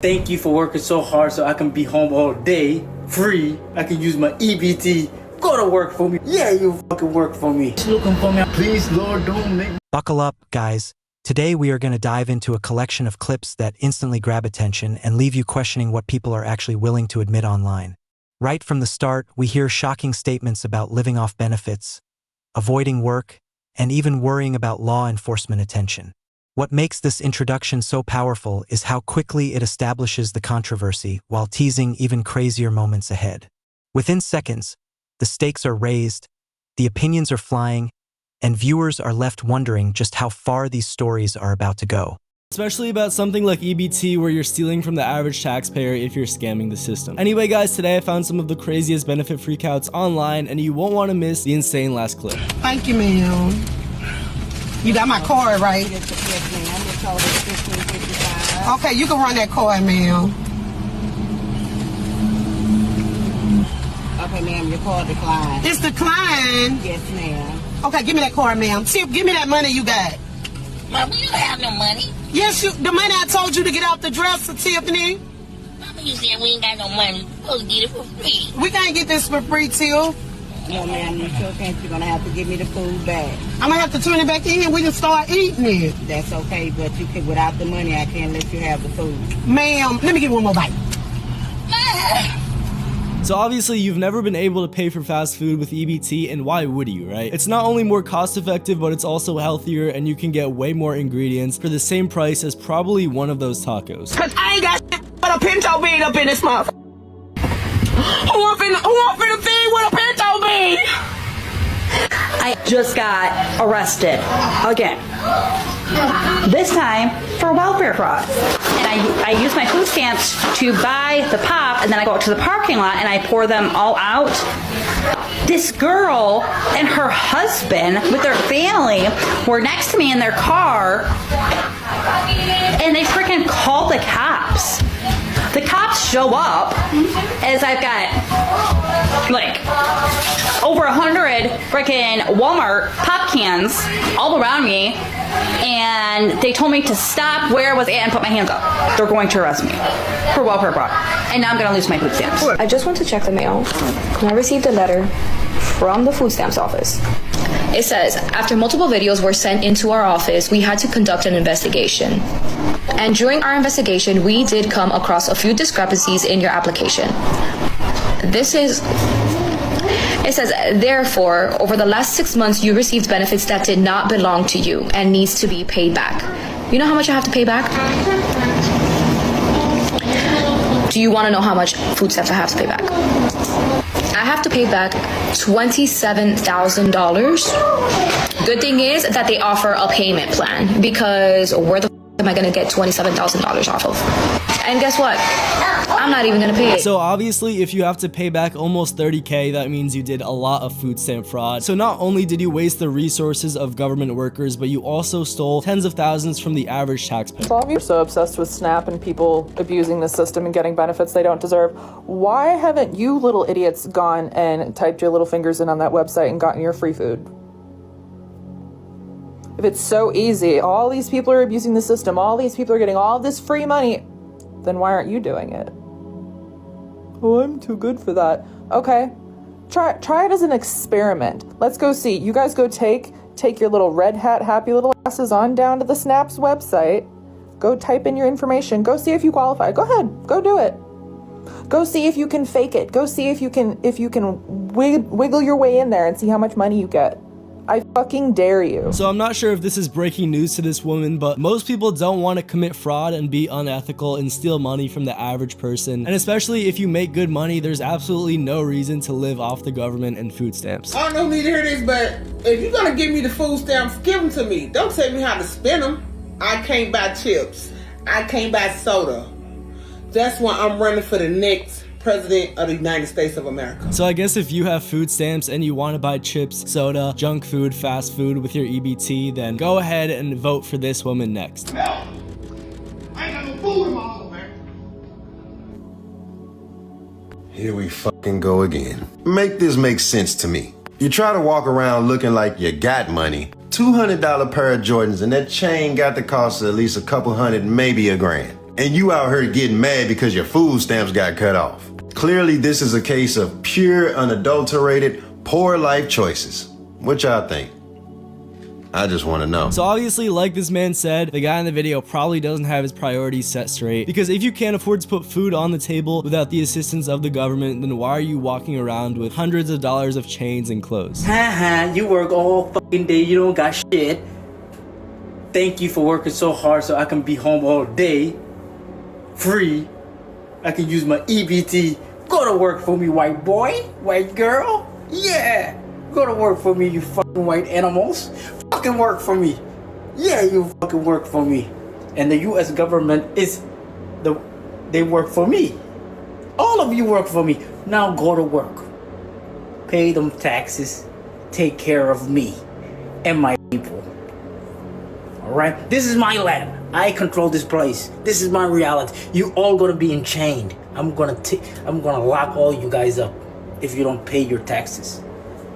Thank you for working so hard so I can be home all day, free. I can use my EBT. Go to work for me. Yeah, you fucking work for me. Just looking for me. Please, Lord, don't make me. Buckle up, guys. Today we are going to dive into a collection of clips that instantly grab attention and leave you questioning what people are actually willing to admit online. Right from the start, we hear shocking statements about living off benefits, avoiding work, and even worrying about law enforcement attention. What makes this introduction so powerful is how quickly it establishes the controversy while teasing even crazier moments ahead. Within seconds, the stakes are raised, the opinions are flying, and viewers are left wondering just how far these stories are about to go. Especially about something like EBT where you're stealing from the average taxpayer if you're scamming the system. Anyway guys, today I found some of the craziest benefit freakouts online and you won't want to miss the insane last clip. Thank you, ma'am. You got my card, right? Yes, ma'am. It's over $15.55. Okay, you can run that card, ma'am. Okay, ma'am, your card declined. It's declined. Yes, ma'am. Okay, give me that card, ma'am. Tip, give me that money you got. Mom, you don't have no money. Yes, the money I told you to get off the dresser, Tiffany. Mama, you said we ain't got no money. We're supposed to get it for free. We can't get this for free, Tiff. No, ma'am, you sure can't. You're going to have to give me the food back. I'm going to have to turn it back in and we can start eating it. That's okay, but you can, without the money, I can't let you have the food. Ma'am, let me get one more bite. So obviously you've never been able to pay for fast food with EBT, and why would you, right? It's not only more cost effective, but it's also healthier and you can get way more ingredients for the same price as probably one of those tacos. Cause I ain't got shit but a pinto bean up in this mouth. Who want finna feed with a pinto bean? I just got arrested again. This time for welfare fraud. And I use my food stamps to buy the pop, and then I go out to the parking lot and I pour them all out. This girl and her husband with their family were next to me in their car, and they freaking called the cops. The cops show up as I've got like over 100 freaking Walmart pop cans all around me, and they told me to stop where I was at and put my hands up. They're going to arrest me for welfare fraud, and now I'm going to lose my food stamps. I just went to check the mail, and I received a letter from the food stamps office. It says, after multiple videos were sent into our office, we had to conduct an investigation. And during our investigation, we did come across a few discrepancies in your application. It says, therefore, over the last 6 months, you received benefits that did not belong to you and needs to be paid back. You know how much I have to pay back? Do you want to know how much food stamps I have to pay back? I have to pay back $27,000. Good thing is that they offer a payment plan, because where the am I going to get $27,000 off of? And guess what? I'm not even going to pay it. So obviously if you have to pay back almost 30K, that means you did a lot of food stamp fraud. So not only did you waste the resources of government workers, but you also stole tens of thousands from the average taxpayer. All of you are so obsessed with SNAP and people abusing the system and getting benefits they don't deserve. Why haven't you little idiots gone and typed your little fingers in on that website and gotten your free food? If it's so easy, all these people are abusing the system, all these people are getting all this free money, then why aren't you doing it? Oh, I'm too good for that. Okay, try it as an experiment. Let's go see. You guys go take your little red hat happy little asses on down to the SNAP's website. Go type in your information. Go see if you qualify. Go ahead. Go do it. Go see if you can fake it. Go see if you can wiggle your way in there and see how much money you get. I fucking dare you. So I'm not sure if this is breaking news to this woman, but most people don't want to commit fraud and be unethical and steal money from the average person. And especially if you make good money, there's absolutely no reason to live off the government and food stamps. I don't need to hear this, but if you're gonna give me the food stamps, give them to me. Don't tell me how to spend them. I can't buy chips. I can't buy soda. That's why I'm running for the next President of the United States of America. So I guess if you have food stamps and you want to buy chips, soda, junk food, fast food with your EBT, then go ahead and vote for this woman next. No! I ain't got no food in my house, man. Here we fucking go again. Make this make sense to me. You try to walk around looking like you got money. $200 pair of Jordans and that chain got the cost of at least a couple hundred, maybe $1,000. And you out here getting mad because your food stamps got cut off. Clearly, this is a case of pure, unadulterated, poor life choices. What y'all think? I just want to know. So obviously, like this man said, the guy in the video probably doesn't have his priorities set straight, because if you can't afford to put food on the table without the assistance of the government, then why are you walking around with hundreds of dollars of chains and clothes? Haha, you work all fucking day, you don't got shit. Thank you for working so hard so I can be home all day, free. I can use my EBT. Go to work for me, white boy, white girl. Yeah, go to work for me, you fucking white animals. Fucking work for me. Yeah, you fucking work for me. And the US government they work for me. All of you work for me. Now go to work. Pay them taxes. Take care of me and my people. Alright? This is my land. I control this place. This is my reality. You all gonna be enchained. I'm gonna lock all you guys up if you don't pay your taxes.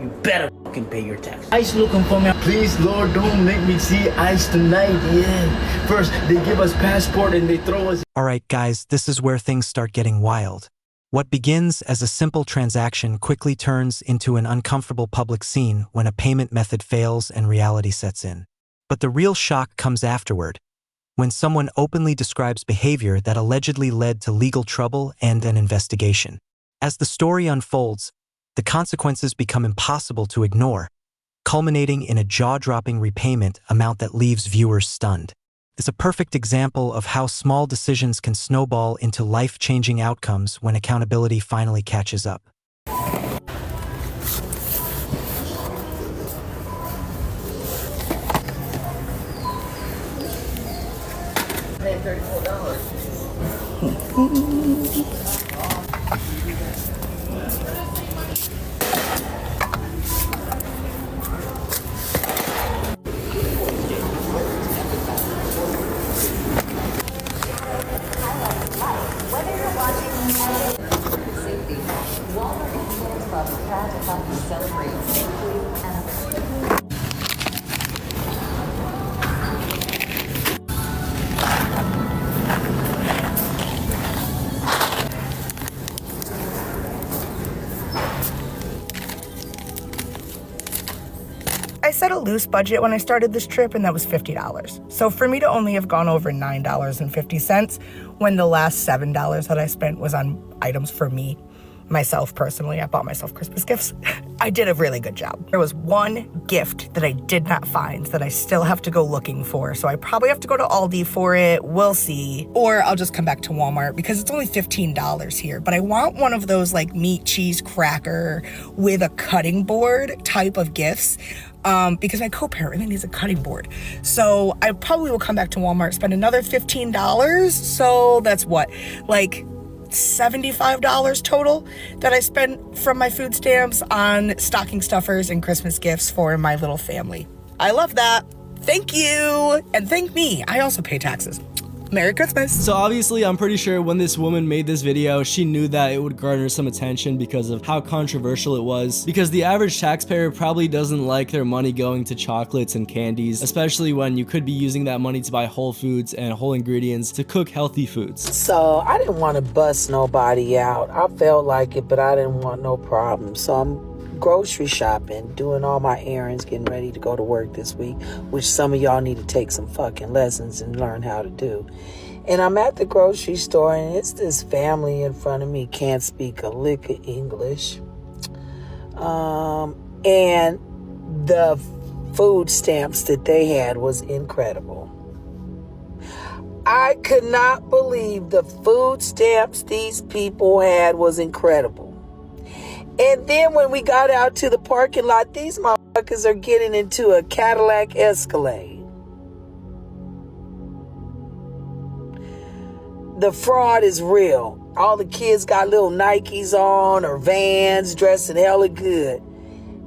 You better fucking pay your taxes. ICE looking for me. Please, Lord, don't make me see ICE tonight. Yeah. First, they give us passport and they throw us. Alright guys, this is where things start getting wild. What begins as a simple transaction quickly turns into an uncomfortable public scene when a payment method fails and reality sets in. But the real shock comes afterward, when someone openly describes behavior that allegedly led to legal trouble and an investigation. As the story unfolds, the consequences become impossible to ignore, culminating in a jaw-dropping repayment amount that leaves viewers stunned. It's a perfect example of how small decisions can snowball into life-changing outcomes when accountability finally catches up. I set a loose budget when I started this trip, and that was $50. So for me to only have gone over $9.50 when the last $7 that I spent was on items for me, myself personally, I bought myself Christmas gifts, I did a really good job. There was one gift that I did not find that I still have to go looking for, so I probably have to go to Aldi for it, we'll see. Or I'll just come back to Walmart because it's only $15 here. But I want one of those like meat, cheese, cracker with a cutting board type of gifts. Because my co-parent really needs a cutting board. So I probably will come back to Walmart, spend another $15. So that's what, like $75 total that I spent from my food stamps on stocking stuffers and Christmas gifts for my little family. I love that. Thank you. And thank me. I also pay taxes. Merry Christmas. So obviously, I'm pretty sure when this woman made this video, she knew that it would garner some attention because of how controversial it was. Because the average taxpayer probably doesn't like their money going to chocolates and candies, especially when you could be using that money to buy whole foods and whole ingredients to cook healthy foods. So I didn't want to bust nobody out. I felt like it, but I didn't want no problem. So I'm grocery shopping, doing all my errands, getting ready to go to work this week, which some of y'all need to take some fucking lessons and learn how to do. And I'm at the grocery store, and it's this family in front of me, can't speak a lick of English. And the food stamps that they had was incredible. I could not believe the food stamps these people had was incredible. And then when we got out to the parking lot, these motherfuckers are getting into a Cadillac Escalade. The fraud is real. All the kids got little Nikes on or Vans, dressing hella good.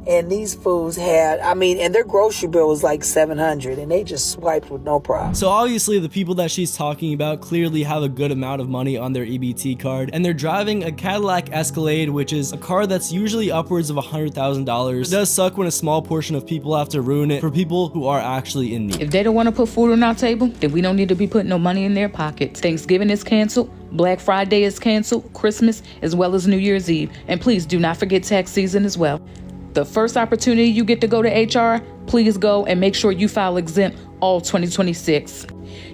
And these fools had, and their grocery bill was like $700, and they just swiped with no problem. So obviously the people that she's talking about clearly have a good amount of money on their EBT card, and they're driving a Cadillac Escalade, which is a car that's usually upwards of $100,000. It does suck when a small portion of people have to ruin it for people who are actually in need. If they don't want to put food on our table, then we don't need to be putting no money in their pockets. Thanksgiving is canceled. Black Friday is canceled. Christmas as well as New Year's Eve. And please do not forget tax season as well. The first opportunity you get to go to HR, please go and make sure you file exempt all 2026.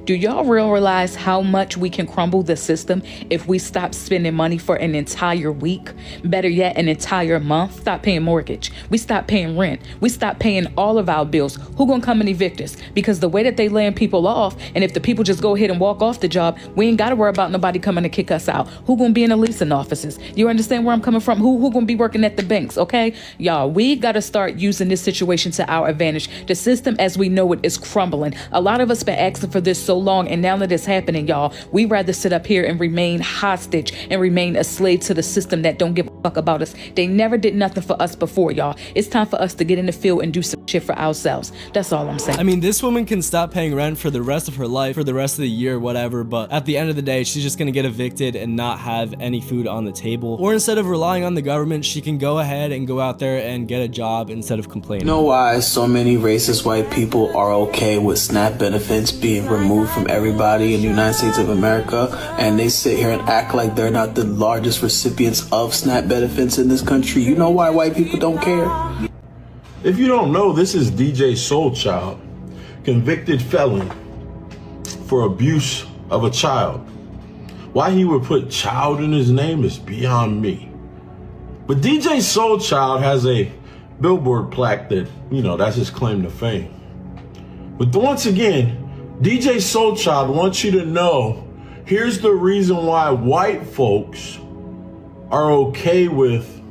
Do y'all realize how much we can crumble the system if we stop spending money for an entire week? Better yet, an entire month? Stop paying mortgage. We stop paying rent. We stop paying all of our bills. Who gonna come and evict us? Because the way that they laying people off, and if the people just go ahead and walk off the job, we ain't gotta worry about nobody coming to kick us out. Who gonna be in the leasing offices? You understand where I'm coming from? Who gonna be working at the banks, okay? Y'all, we gotta start using this situation to our advantage. The system as we know it is crumbling. A lot of us been asking for this so long, and now that it's happening, y'all, we rather sit up here and remain hostage and remain a slave to the system that don't give a fuck about us. They never did nothing for us before, y'all. It's time for us to get in the field and do some shit for ourselves. That's all I'm saying. I mean, this woman can stop paying rent for the rest of her life, for the rest of the year, whatever, but at the end of the day, she's just gonna get evicted and not have any food on the table. Or instead of relying on the government, she can go ahead and go out there and get a job instead of complaining. You know why so many racist white people are okay with SNAP benefits being removed from everybody in the United States of America, and they sit here and act like they're not the largest recipients of SNAP benefits in this country? You know why white people don't care? If you don't know, this is DJ Soulchild, convicted felon for abuse of a child. Why he would put child in his name is beyond me. But DJ Soulchild has a billboard plaque that, that's his claim to fame. But once again, DJ Soulchild wants you to know, here's the reason why white folks are okay with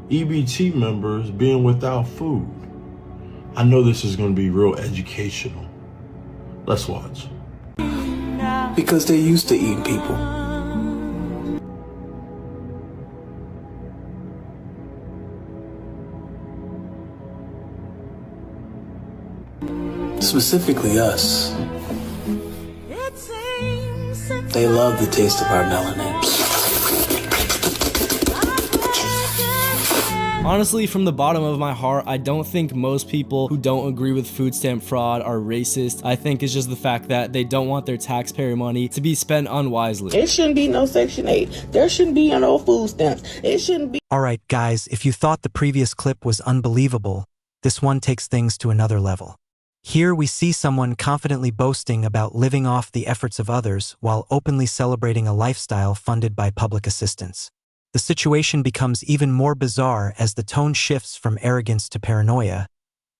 EBT members being without food. I know this is going to be real educational. Let's watch. Because they're used to eating people. Specifically us. They love the taste of our melanin. Honestly, from the bottom of my heart, I don't think most people who don't agree with food stamp fraud are racist. I think it's just the fact that they don't want their taxpayer money to be spent unwisely. It shouldn't be no Section 8. There shouldn't be no food stamps. It shouldn't be. Alright guys, if you thought the previous clip was unbelievable, this one takes things to another level. Here we see someone confidently boasting about living off the efforts of others while openly celebrating a lifestyle funded by public assistance. The situation becomes even more bizarre as the tone shifts from arrogance to paranoia,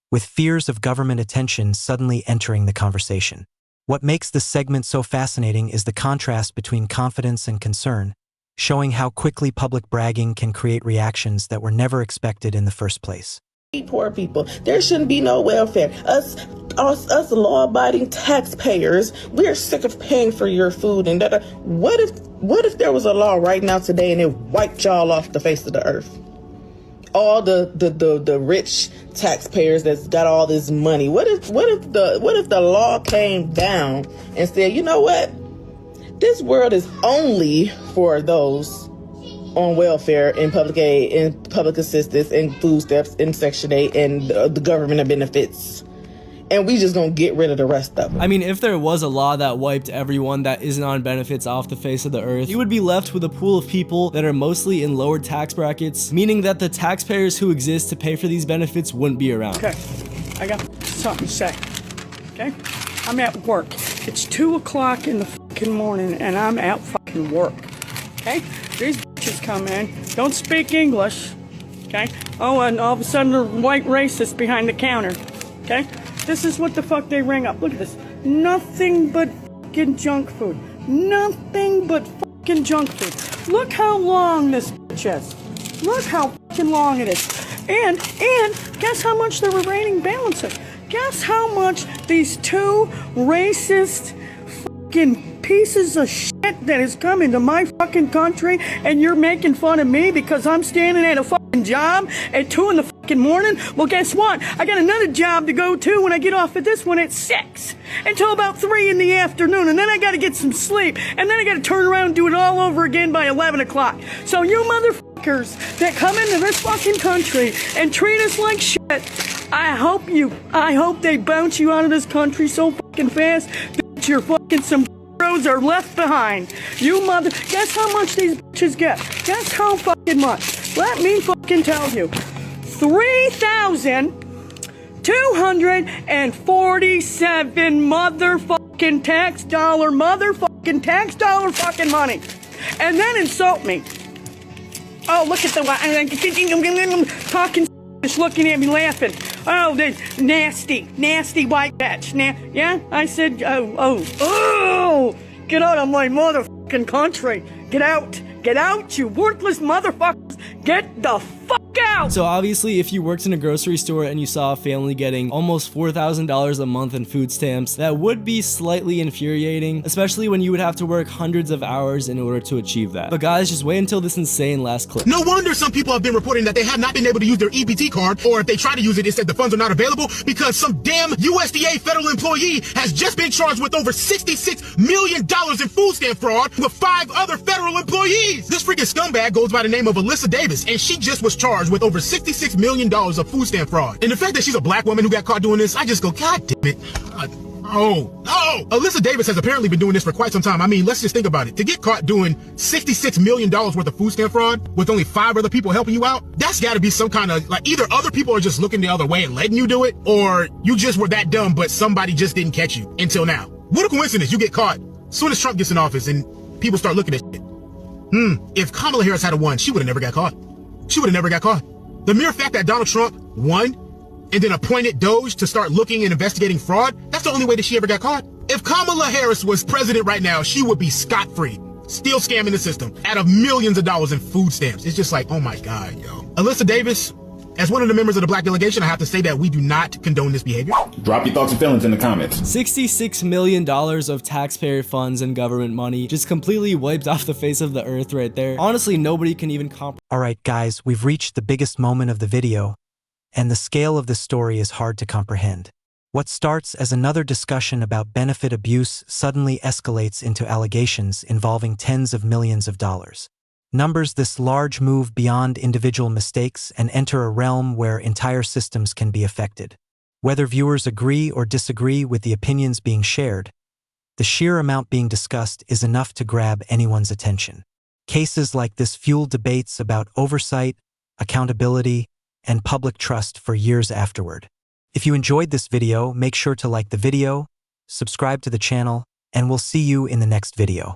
with fears of government attention suddenly entering the conversation. What makes this segment so fascinating is the contrast between confidence and concern, showing how quickly public bragging can create reactions that were never expected in the first place. Poor people. There shouldn't be no welfare. Us law-abiding taxpayers, we're sick of paying for your food. And what if there was a law right now today and it wiped y'all off the face of the earth? All the rich taxpayers that's got all this money. What if the law came down and said, you know what? This world is only for those on welfare and public aid and public assistance and food stamps and Section 8 and the government benefits. And we just gonna get rid of the rest of them. I mean, if there was a law that wiped everyone that isn't on benefits off the face of the earth, you would be left with a pool of people that are mostly in lower tax brackets, meaning that the taxpayers who exist to pay for these benefits wouldn't be around. Okay, I got something to say, okay? I'm at work. It's 2 o'clock in the fucking morning and I'm at fucking work, okay? These bitches come in, don't speak English, okay? Oh, and all of a sudden they're white racist behind the counter, okay? This is what the fuck they ring up. Look at this. Nothing but fucking junk food. Nothing but fucking junk food. Look how long this bitch is. Look how fucking long it is. And guess how much the remaining balance is. Guess how much these two racist fucking pieces of shit that is coming to my fucking country, and you're making fun of me because I'm standing at a fucking job at 2 in the fucking morning. Well, guess what? I got another job to go to when I get off of this one at 6 until about 3 in the afternoon, and then I got to get some sleep, and then I got to turn around and do it all over again by 11 o'clock. So you motherfuckers that come into this fucking country and treat us like shit, I hope they bounce you out of this country so fucking fast that your fucking sombreros are left behind. Guess how much these bitches get? Guess how fucking much? Let me fucking tell you. $3,247 motherfucking tax dollar fucking money. And then insult me. Oh, look at the talking, just looking at me laughing. Oh, the nasty white bitch. Yeah, I said, get out of my motherfucking country. Get out, you worthless motherfuckers. Get the fuck out. So obviously, if you worked in a grocery store and you saw a family getting almost $4,000 a month in food stamps, that would be slightly infuriating, especially when you would have to work hundreds of hours in order to achieve that. But guys, just wait until this insane last clip. No wonder some people have been reporting that they have not been able to use their EBT card, or if they try to use it, it said the funds are not available because some damn USDA federal employee has just been charged with over $66 million in food stamp fraud with 5 other federal employees. This freaking scumbag goes by the name of Alyssa Davis, and she just was charged with over $66 million of food stamp fraud. And the fact that she's a black woman who got caught doing this, I just go, God damn it. Alyssa Davis has apparently been doing this for quite some time. I mean, let's just think about it. To get caught doing $66 million worth of food stamp fraud with only 5 other people helping you out, that's got to be some kind of, like, either other people are just looking the other way and letting you do it, or you just were that dumb, but somebody just didn't catch you until now. What a coincidence. You get caught as soon as Trump gets in office and people start looking at shit. If Kamala Harris had won, she would have never got caught. She would have never got caught. The mere fact that Donald Trump won and then appointed Doge to start looking and investigating fraud, that's the only way that she ever got caught. If Kamala Harris was president right now, she would be scot-free, still scamming the system out of millions of dollars in food stamps. It's just like, oh my God, yo. Alyssa Davis, as one of the members of the black delegation, I have to say that we do not condone this behavior. Drop your thoughts and feelings in the comments. $66 million of taxpayer funds and government money just completely wiped off the face of the earth right there. Honestly, nobody can even comprehend. Alright guys, we've reached the biggest moment of the video, and the scale of this story is hard to comprehend. What starts as another discussion about benefit abuse suddenly escalates into allegations involving tens of millions of dollars. Numbers this large move beyond individual mistakes and enter a realm where entire systems can be affected. Whether viewers agree or disagree with the opinions being shared, the sheer amount being discussed is enough to grab anyone's attention. Cases like this fuel debates about oversight, accountability, and public trust for years afterward. If you enjoyed this video, make sure to like the video, subscribe to the channel, and we'll see you in the next video.